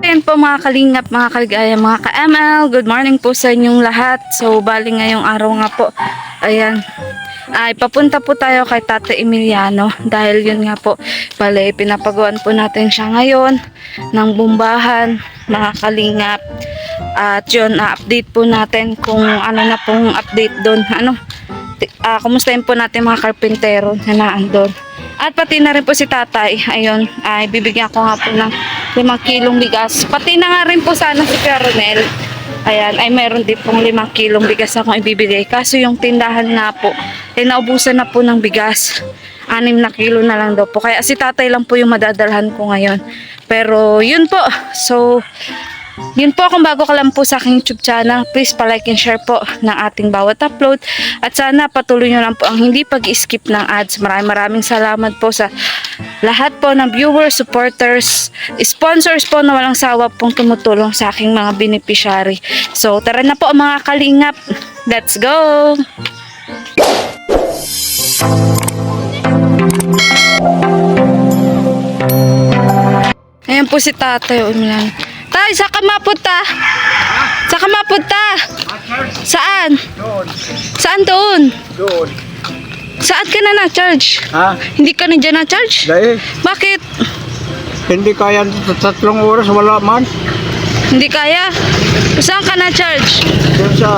Ayan po mga kalingap, mga kaligaya, mga ka-ML. Good morning po sa inyong lahat. So, bali ngayong araw nga po. Ayan. Ay, papunta po tayo kay Tate Emiliano. Dahil yun nga po, bali, pinapagawan po natin siya ngayon ng bumbahan, mga kalingap. At yun, update po natin kung ano na pong update doon. Kumustahin po natin mga karpintero na naandun. At pati na rin po si tatay. Ayun, ay bibigyan ko nga po ng 5 kilong bigas. Pati na nga rin po sana si Coronel. Ayan, ay meron din pong 5 kilong bigas na akong ibibigay. Kaso yung tindahan nga po, ay naubusan na po ng bigas. 6 na kilo na lang daw po. Kaya si tatay lang po yung madadalhan ko ngayon. Pero yun po. So, yun po, kung bago ka lang po sa aking YouTube channel, please pa-like and share po ng ating bawat upload. At sana patuloy nyo lang po ang hindi pag-skip ng ads. Maraming salamat po sa lahat po ng viewers, supporters, sponsors po na walang sawa pong tumutulong sa aking mga beneficiary. So tara na po mga kalingap. Let's go! Ayan po si tatay. Tay, saan ka mapunta? Saan ka mapunta? Saan? Doon. Saan doon? Doon. Saan ka na na-charge? Ha? Hindi ka na dyan na-charge? Dahil Bakit? hindi kaya 3 oras wala man. Hindi kaya? Saan ka na-charge? Doon sa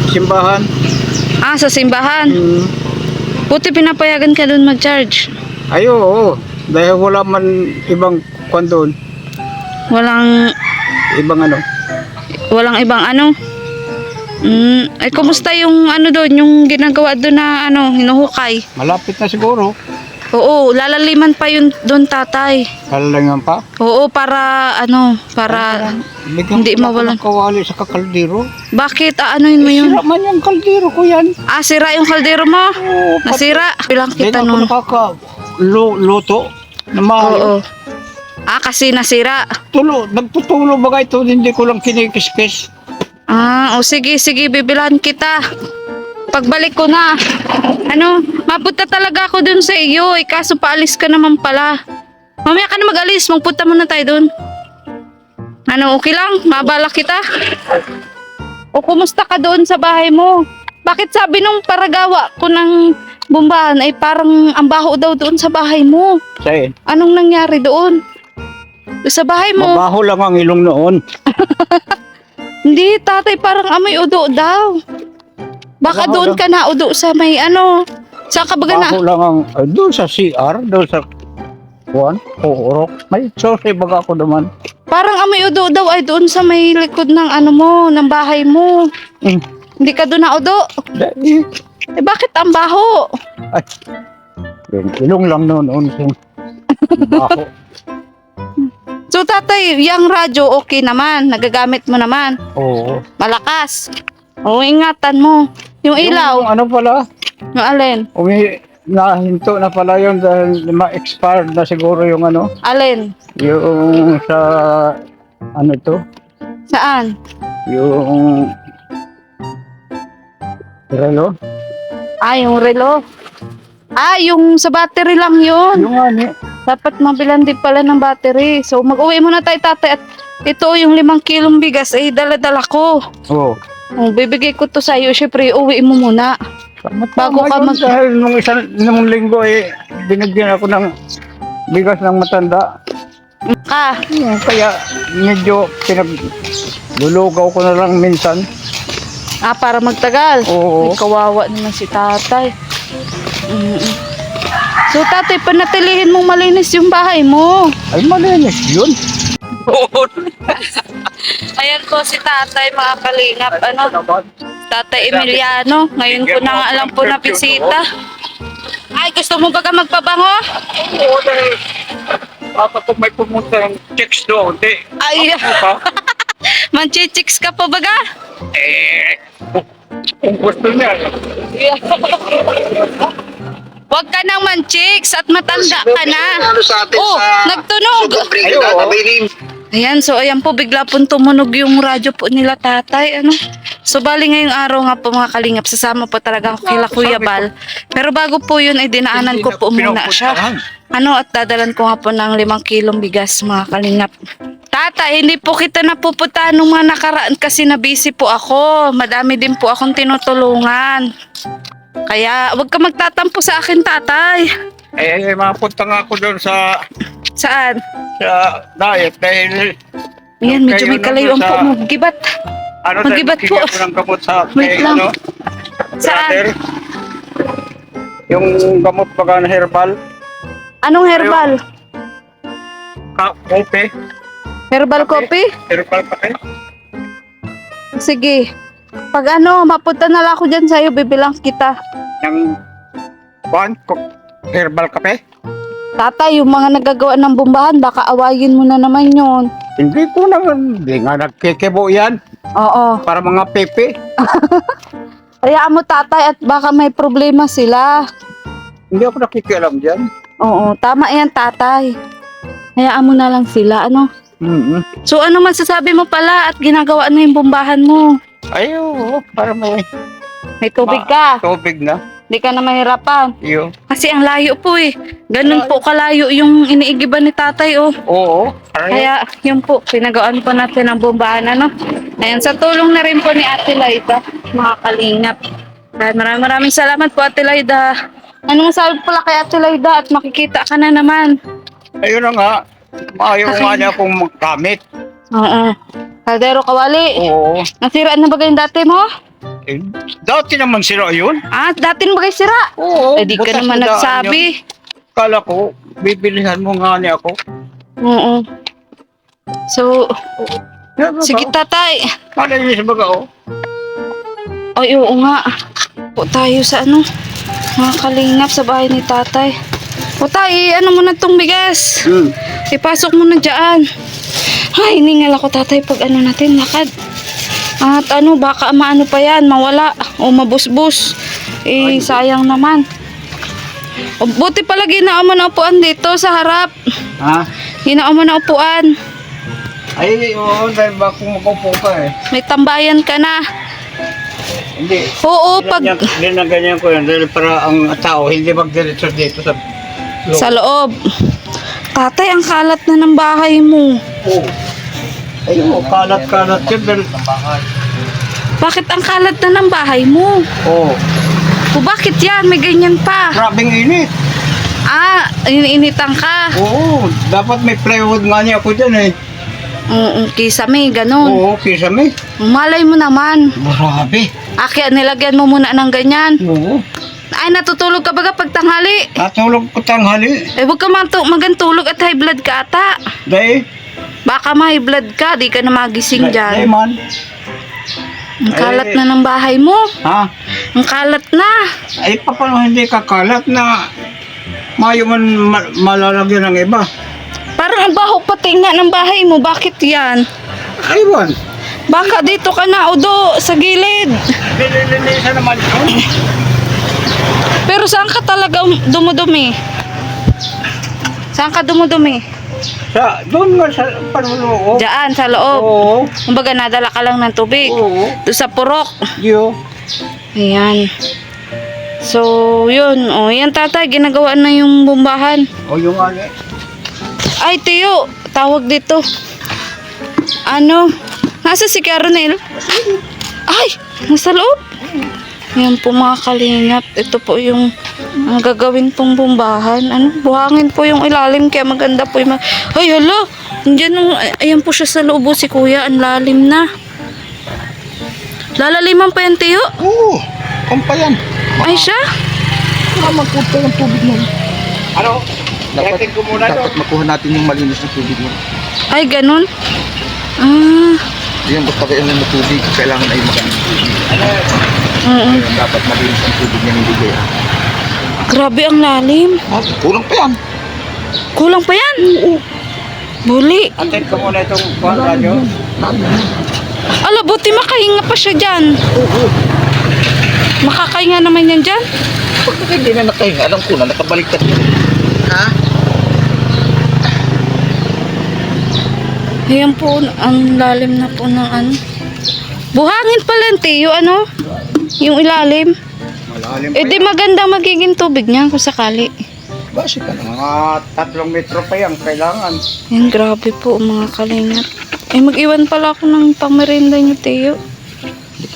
simbahan. Sa simbahan. Buti pinapayagan ka doon mag-charge. Ay, oo. Dahil wala man ibang kwan doon. Walang ibang ano? Ay, kumusta yung ano doon, yung ginagawa doon na hinuhukay? Malapit na siguro. Oo, lalaliman pa yun doon tatay. Kalalangan pa. Oo, para hindi mawalan. Kawali sa kakaldero. Bakit? Aanoin mo yun? Sira man yung kaldero ko yan. Sira yung kaldero mo? Oo, Nasira? Bilang kita Hindi nun. ako nakaka-luto na mahal. Oo. Kasi nasira. Nagtutulo ba ito? Hindi ko lang kinikiskis. Sige, bibilan kita. Pagbalik ko na. Mapunta talaga ako dun sa iyo. Kaso paalis ka naman pala. Mamaya ka na mag-alis. Magpunta muna tayo dun. Okay lang? Mabala kita. O kumusta ka doon sa bahay mo? Bakit sabi nung paragawa ko ng bumbahan ay parang ang baho daw doon sa bahay mo? Saan? Anong nangyari doon? Sa bahay mo? Mabaho lang ang ilong noon. Hindi, tatay, parang amoy udo daw. Baka Mabaho doon lang. ka na udo sa may sa kabaga na. Mabaho lang ang, doon sa CR, doon sa Orok. May sauce baga ako naman. Parang amoy udo daw ay doon sa may likod ng ng bahay mo. Hindi ka doon na udo. Dahil, Bakit ang baho? ay, yung ilong lang noon. Mabaho. So tatay, yung radyo okay naman, nagagamit mo naman. Oo. Malakas. Ingatan mo. Yung ilaw, Yung ano pala, yung alin? nahinto na pala yun dahil ma-expired na siguro yung Alin? yung sa, to, Saan? yung relo. Yung relo. Yung sa battery lang yun. Yung Dapat mabilan din pala ng battery. So mag-uwi muna tayo tatay. At ito yung 5 kilong bigas ay dala-dala ko. Oo. Bibigay ko to sa iyo. Syempre uwi mo muna. Bago ka mag... Dahil nung linggo binigyan ako ng bigas ng matanda. Kaya medyo pinaglulugaw ko na lang minsan. Para magtagal. Oo. Ay, kawawa naman si tatay. So tatay, panatilihin mong malinis yung bahay mo. Ay, malinis yun. Ayan po si tatay, mga kalingap. Tatay Emiliano. Ngayon ko na nga alam po na bisita. Ay, gusto mo baga magpabango? Oo, dahil kung may pumunta ng chicks doon, Ay, manchichicks ka po baga? kung gusto niya. Huwag ka nang manchicks at matanda ka na. Ano sa atin sa Nagtunog. Brigada Tabinin. Ayan, so ayan po, bigla pong tumunog yung radyo po nila tatay, ano. So bali ngayong araw nga po mga kalingap, sasama po talaga ako kila Kuya Bal. Pero bago po yun, ay dinaanan ko po muna siya. Ano, at dadalan ko nga po ng 5 kilong bigas mga kalingap. Tatay, hindi po kita napupuntahan nung mga nakaraan kasi na busy po ako. Madami din po akong tinutulungan. Kaya wag ka magtatampo sa akin, tatay. Mapunta nga ako doon sa Saan? diet dahil Ayan, medyo may kalayuan po mo. Gibat. Mag-ibat po. Bigyan ko ng gamot sa Wait lang. Saan? brother. Yung gamot baga na herbal. Anong herbal? Kope. Herbal coffee? Herbal kape. Sige. Pag ano, mapunta na lang ako dyan sa'yo, bibilang kita. Ng herbal kape. Tatay, yung mga nagagawa ng bombahan, baka awayin mo na naman yon. Hindi ko naman. Hindi nga nagkikibo yan. Oo. Para mga pepe. Hayaan mo, tatay, at baka may problema sila. Hindi ako nakikialam dyan. Oo, tama yan, tatay. Hayaan mo na lang sila, ano? Mm-hmm. So, ano masasabi mo pala at ginagawa na yung bombahan mo? Ay, oo. Para may May tubig ka. tubig na. Hindi ka na mahirapan. Iyo. Kasi ang layo po eh. Ganun po kalayo yung iniigiban ni tatay, oh. Oo. Kaya, yun po, pinagawaan po natin ang bombahan, ano? Ayan, sa tulong na rin po ni Ate Laida, mga kalingap. Kaya maraming salamat po, Ate Laida. Ano masabi pala kay Ate Laida at makikita ka na naman? Ayun na nga. Ayaw nga niya akong magkamit. Oo. Kaldero Kawali. Oo. Nasiraan na ba yung dati mo? Eh, dati naman sila yun. Ah, dati na ba kayo sira? Oo. Eh, di ka butas naman na daan nagsabi. yun. Kala ko, bibilihan mo nga niya ako. Oo. So, Yan, sige tatay. Ano yung isa baga, oh? Ay, oo nga. Po tayo sa ano, mga kalingap sa bahay ni tatay. O tay, ano mo na tong bigas? Ipasok mo na dyan. Ay, hiningal ako tatay pag ano natin, lakad. At ano, baka maano pa yan, mawala o mabusbus. Eh, sayang naman. O, buti pala ginaan mo na upuan dito sa harap. Ha? Ginaan mo na upuan. Ay, oo, dahil ba kung makaupo ka eh. May tambayan ka na. Hindi. Oo, pag Ginaganyan ko yan dahil para ang tao hindi magdiretso dito sa loob. sa loob. Tatay, ang kalat na ng bahay mo. Oo. Ay, oo, kalat-kalat yun dahil... Bakit ang kalat na ng bahay mo? Oo. O bakit yan? May ganyan pa. Grabing init. Ah, iniinitan ka. Oo, dapat may plywood nga niya ako dyan eh. Oo, kisame, ganun. Oo, kisame. Malay mo naman. Grabe. Kaya nilagyan mo muna ng ganyan. Oo. Ay, natutulog ka baga pag tanghali. Natulog ko tanghali. Eh, huwag ka magantulog at high blood ka ata. Dahil, Baka ma-high blood ka, di ka na magising dahil dyan. man. Ang kalat na ng bahay mo. Ha? Ang kalat na. Ay, paano hindi kakalat na mayo man malalagyan ng iba? Parang ang baho pati nga ng bahay mo. Bakit yan? Aywan. Baka dito ka na, Udo, sa gilid. Nililinisan naman yun. Pero saan ka talaga dumudumi? Saan ka dumudumi? Doon nga sa panuloob. Diyan, sa loob. Oo. Kumbaga, nadala ka lang ng tubig. Oo. Doon sa purok. Yo. Ayan. So, yun. O, yan tatay, ginagawa na yung bombahan. O yung ano. Ay, Tiyo, tawag dito. Ano? Nasa si Caronel? Ay, nasa loob. Ayan po mga kalingap. Ito po yung ang gagawin pong bombahan. Ano? Buhangin po yung ilalim kaya maganda po yung... Ay, hala! Andiyan, ayan po siya sa loob si kuya. Ang lalim na. Lalaliman pa yan, Tiyo? Oo. Kampayan. Ay, siya? Magpunta ng tubig mo. Ano? Dapat ko muna Dapat makuha natin yung malinis na tubig mo. Ay, ganun? Ah, Yan, basta kayo ng tubig, kailangan ay magandang tubig. mm Dapat malinis ang tubig niya hindi kaya. Grabe ang lalim. Kulang pa yan. Kulang pa yan. Buli. Atid ko muna itong radyo. Ala, buti makahinga pa siya dyan. Makakahinga naman yan dyan. Pag hindi na nakahinga, alam ko na, nakabaliktad ka. Ha? Ayan po, ang lalim na po ng ano. Buhangin pala yung tiyo, ano? Yung ilalim. Malalim Eh di magandang magiging tubig niya kung sakali. Basi ka na. Mga 3 metro pa yan, kailangan. Yan, grabe po mga kalingap. Eh mag-iwan pala ako ng pangmerienda niyo, tiyo.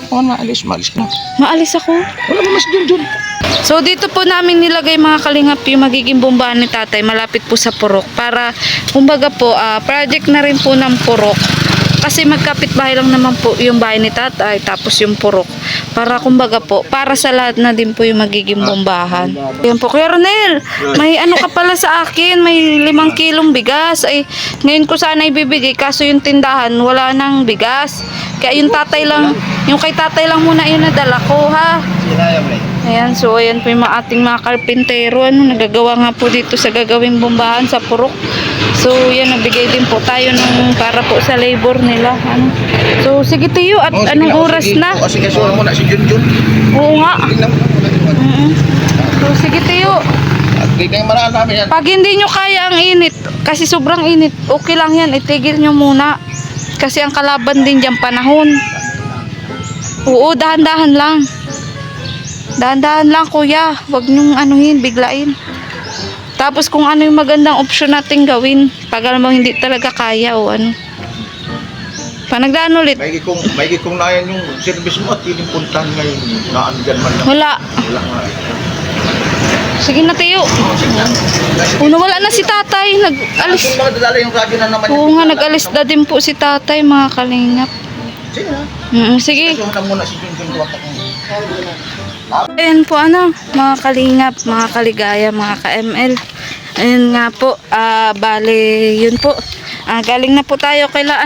Oo, maalis ka na. Maalis ako. Wala mo mas dyan. So dito po namin nilagay mga kalingap yung magiging bombahan ni tatay malapit po sa purok para kumbaga po project na rin po ng purok kasi magkapit-bahay lang naman po yung bahay ni tatay tapos yung purok para kumbaga po para sa lahat na din po yung magiging bombahan. Yan po Kuya Ronel, may ano ka pala sa akin, may 5 kilong bigas ay ngayon ko sana ibibigay kaso yung tindahan wala nang bigas kaya yung tatay lang, yung kay tatay lang muna yun nadala ko ha. Ayan, so ayan po yung ating mga karpintero, nagagawa nga po dito sa gagawing bombahan sa purok. So yan, nabigay din po tayo ng para po sa labor nila. Ano. So sige tiyo, at anong oras na? Sige, sura mo na si Junjun. Oo nga. Tingnan mo. So sige tiyo, At tingnan mo na namin yan. pag hindi nyo kaya ang init, kasi sobrang init, okay lang yan, itigil nyo muna. Kasi ang kalaban din dyan panahon. Oo, dahan-dahan lang. Dahan-dahan lang kuya, wag nyong anuhin, biglain. Tapos kung ano yung magandang option natin gawin, pag alam mo hindi talaga kaya o ano. Panagdaan ulit. May kong na yan yung service mo at puntahan ngayon. Naandyan man lang. Wala. Wala nga. Sige na tiyo. Una wala na si tatay, nag-alis. Yung mga dadala yung radyo na naman. Oo nga, nag-alis na din po si tatay mga kalingap. Sige na. Sige. Kasuhan muna si Junjun. Ayan po ano, mga kalingap, mga kaligaya, mga ka-ML. Ayan nga po, bale, yun po. Galing na po tayo kaila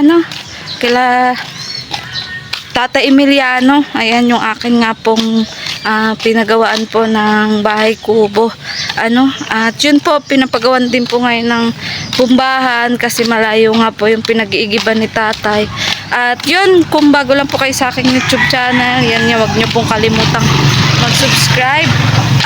Tata Emiliano. Ayan yung akin nga pong pinagawaan po ng bahay kubo. At yun po, pinapagawan din po ngayon ng bumbahan kasi malayo nga po yung pinag-iigiban ni tatay. At yun, kung bago lang po kayo sa aking YouTube channel, yan yung wag nyo pong kalimutang mag-subscribe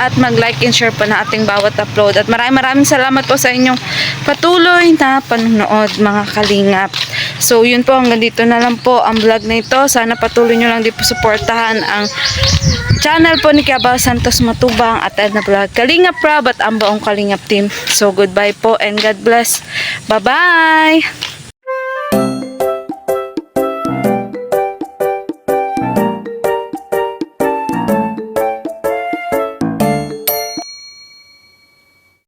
at mag-like and share pa na ating bawat upload. At maraming salamat po sa inyong patuloy na panonood mga kalingap. So yun po, hanggang dito na lang po ang vlog na ito. Sana patuloy nyo lang din po suportahan ang channel po ni Kiabao Santos Matubang at Edna Vlog, Kalingap Rob at ang buong Kalingap team. So goodbye po and God bless. Bye-bye!